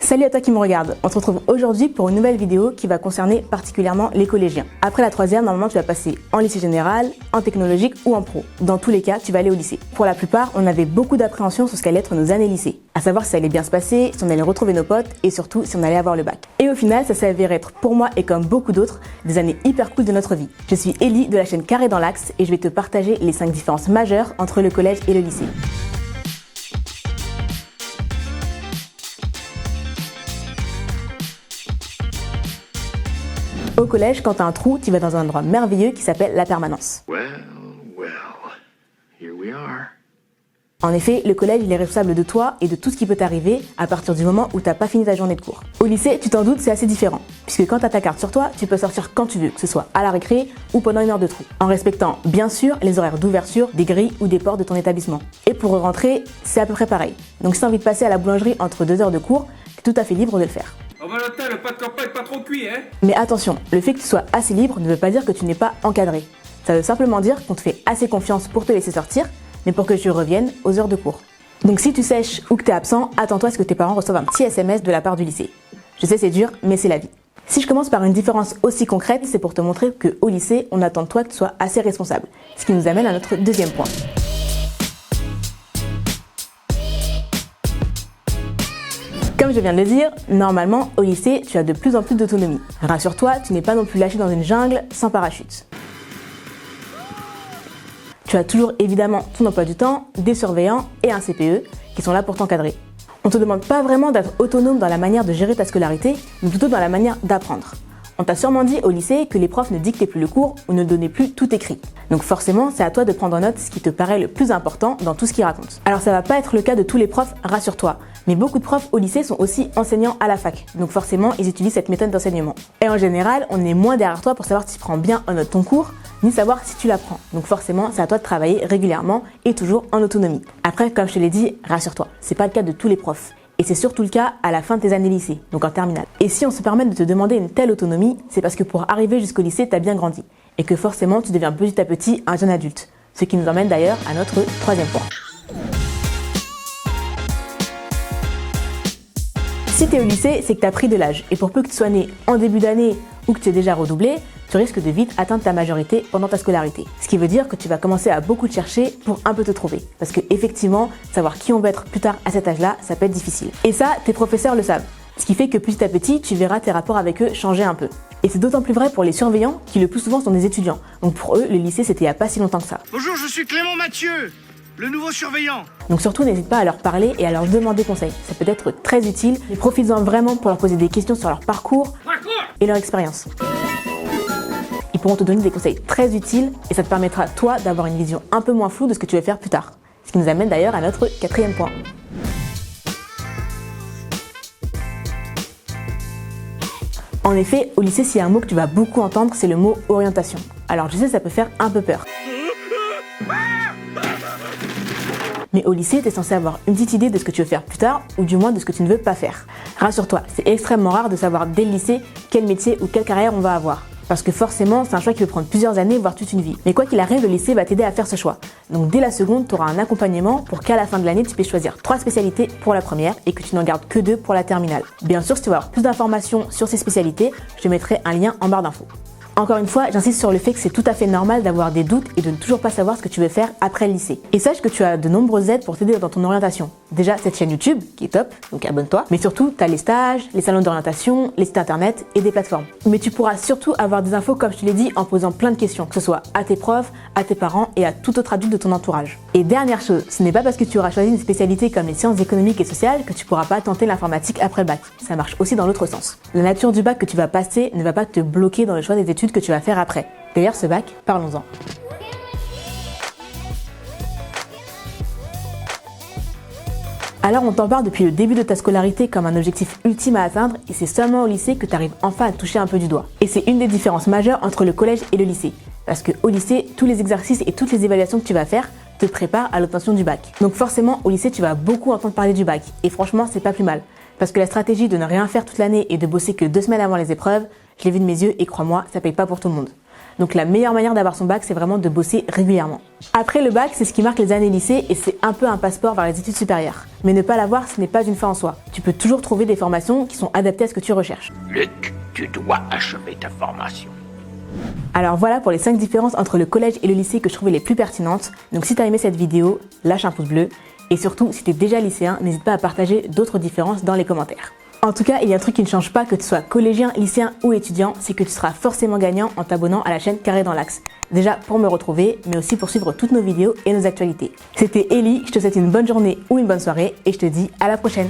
Salut à toi qui me regarde, on se retrouve aujourd'hui pour une nouvelle vidéo qui va concerner particulièrement les collégiens. Après la troisième, normalement tu vas passer en lycée général, en technologique ou en pro. Dans tous les cas, tu vas aller au lycée. Pour la plupart, on avait beaucoup d'appréhension sur ce qu'allaient être nos années lycée. À savoir si ça allait bien se passer, si on allait retrouver nos potes et surtout si on allait avoir le bac. Et au final, ça s'est avéré être pour moi et comme beaucoup d'autres, des années hyper cool de notre vie. Je suis Ellie de la chaîne Carré dans l'Axe et je vais te partager les 5 différences majeures entre le collège et le lycée. Au collège, quand t'as un trou, tu vas dans un endroit merveilleux qui s'appelle la permanence. Here we are. En effet, le collège il est responsable de toi et de tout ce qui peut t'arriver à partir du moment où t'as pas fini ta journée de cours. Au lycée, tu t'en doutes, c'est assez différent, puisque quand t'as ta carte sur toi, tu peux sortir quand tu veux, que ce soit à la récré ou pendant une heure de trou, en respectant bien sûr les horaires d'ouverture des grilles ou des portes de ton établissement. Et pour rentrer, c'est à peu près pareil. Donc si t'as envie de passer à la boulangerie entre 2 heures de cours, t'es tout à fait libre de le faire. Oh Valentin, le pas de campagne pas trop cuit, hein? Mais attention, le fait que tu sois assez libre ne veut pas dire que tu n'es pas encadré. Ça veut simplement dire qu'on te fait assez confiance pour te laisser sortir, mais pour que tu reviennes aux heures de cours. Donc si tu sèches ou que tu es absent, attends-toi à ce que tes parents reçoivent un petit SMS de la part du lycée. Je sais, c'est dur, mais c'est la vie. Si je commence par une différence aussi concrète, c'est pour te montrer qu'au lycée, on attend de toi que tu sois assez responsable. Ce qui nous amène à notre deuxième point. Comme je viens de le dire, normalement, au lycée, tu as de plus en plus d'autonomie. Rassure-toi, tu n'es pas non plus lâché dans une jungle sans parachute. Tu as toujours évidemment ton emploi du temps, des surveillants et un CPE qui sont là pour t'encadrer. On ne te demande pas vraiment d'être autonome dans la manière de gérer ta scolarité, mais plutôt dans la manière d'apprendre. On t'a sûrement dit au lycée que les profs ne dictaient plus le cours ou ne donnaient plus tout écrit. Donc forcément, c'est à toi de prendre en note ce qui te paraît le plus important dans tout ce qu'ils racontent. Alors ça va pas être le cas de tous les profs, rassure-toi. Mais beaucoup de profs au lycée sont aussi enseignants à la fac. Donc forcément, ils utilisent cette méthode d'enseignement. Et en général, on est moins derrière toi pour savoir si tu prends bien en note ton cours, ni savoir si tu l'apprends. Donc forcément, c'est à toi de travailler régulièrement et toujours en autonomie. Après, comme je te l'ai dit, rassure-toi, c'est pas le cas de tous les profs. Et c'est surtout le cas à la fin de tes années lycée, donc en terminale. Et si on se permet de te demander une telle autonomie, c'est parce que pour arriver jusqu'au lycée, tu as bien grandi. Et que forcément, tu deviens petit à petit un jeune adulte. Ce qui nous emmène d'ailleurs à notre troisième point. Si tu es au lycée, c'est que tu as pris de l'âge. Et pour peu que tu sois né en début d'année ou que tu aies déjà redoublé, tu risques de vite atteindre ta majorité pendant ta scolarité. Ce qui veut dire que tu vas commencer à beaucoup te chercher pour un peu te trouver. Parce que effectivement, savoir qui on va être plus tard à cet âge-là, ça peut être difficile. Et ça, tes professeurs le savent. Ce qui fait que petit à petit, tu verras tes rapports avec eux changer un peu. Et c'est d'autant plus vrai pour les surveillants qui le plus souvent sont des étudiants. Donc pour eux, le lycée c'était il n'y a pas si longtemps que ça. Bonjour, je suis Clément Mathieu, le nouveau surveillant. Donc surtout, n'hésite pas à leur parler et à leur demander conseil. Ça peut être très utile et profites-en vraiment pour leur poser des questions sur leur parcours et leur expérience. Ils pourront te donner des conseils très utiles et ça te permettra, toi, d'avoir une vision un peu moins floue de ce que tu veux faire plus tard. Ce qui nous amène d'ailleurs à notre quatrième point. En effet, au lycée, s'il y a un mot que tu vas beaucoup entendre, c'est le mot orientation. Alors je sais, ça peut faire un peu peur. Mais au lycée, tu es censé avoir une petite idée de ce que tu veux faire plus tard, ou du moins de ce que tu ne veux pas faire. Rassure-toi, c'est extrêmement rare de savoir dès le lycée quel métier ou quelle carrière on va avoir. Parce que forcément, c'est un choix qui peut prendre plusieurs années, voire toute une vie. Mais quoi qu'il arrive, le lycée va t'aider à faire ce choix. Donc dès la seconde, tu auras un accompagnement pour qu'à la fin de l'année, tu puisses choisir 3 spécialités pour la première et que tu n'en gardes que 2 pour la terminale. Bien sûr, si tu veux avoir plus d'informations sur ces spécialités, je te mettrai un lien en barre d'infos. Encore une fois, j'insiste sur le fait que c'est tout à fait normal d'avoir des doutes et de ne toujours pas savoir ce que tu veux faire après le lycée. Et sache que tu as de nombreuses aides pour t'aider dans ton orientation. Déjà, cette chaîne YouTube, qui est top, donc abonne-toi. Mais surtout, tu as les stages, les salons d'orientation, les sites internet et des plateformes. Mais tu pourras surtout avoir des infos, comme je te l'ai dit, en posant plein de questions, que ce soit à tes profs, à tes parents et à tout autre adulte de ton entourage. Et dernière chose, ce n'est pas parce que tu auras choisi une spécialité comme les sciences économiques et sociales que tu pourras pas tenter l'informatique après le bac. Ça marche aussi dans l'autre sens. La nature du bac que tu vas passer ne va pas te bloquer dans le choix des études que tu vas faire après. D'ailleurs, ce bac, parlons-en. Alors on t'en parle depuis le début de ta scolarité comme un objectif ultime à atteindre et c'est seulement au lycée que tu arrives enfin à toucher un peu du doigt. Et c'est une des différences majeures entre le collège et le lycée. Parce qu'au lycée, tous les exercices et toutes les évaluations que tu vas faire te préparent à l'obtention du bac. Donc forcément, au lycée, tu vas beaucoup entendre parler du bac. Et franchement, c'est pas plus mal. Parce que la stratégie de ne rien faire toute l'année et de bosser que 2 semaines avant les épreuves, je l'ai vu de mes yeux et crois-moi, ça paye pas pour tout le monde. Donc la meilleure manière d'avoir son bac, c'est vraiment de bosser régulièrement. Après le bac, c'est ce qui marque les années lycée et c'est un peu un passeport vers les études supérieures. Mais ne pas l'avoir, ce n'est pas une fin en soi. Tu peux toujours trouver des formations qui sont adaptées à ce que tu recherches. Luc, tu dois achever ta formation. Alors voilà pour les 5 différences entre le collège et le lycée que je trouvais les plus pertinentes. Donc si tu as aimé cette vidéo, lâche un pouce bleu. Et surtout, si tu es déjà lycéen, n'hésite pas à partager d'autres différences dans les commentaires. En tout cas, il y a un truc qui ne change pas que tu sois collégien, lycéen ou étudiant, c'est que tu seras forcément gagnant en t'abonnant à la chaîne Carré dans l'Axe. Déjà pour me retrouver, mais aussi pour suivre toutes nos vidéos et nos actualités. C'était Ellie, je te souhaite une bonne journée ou une bonne soirée et je te dis à la prochaine.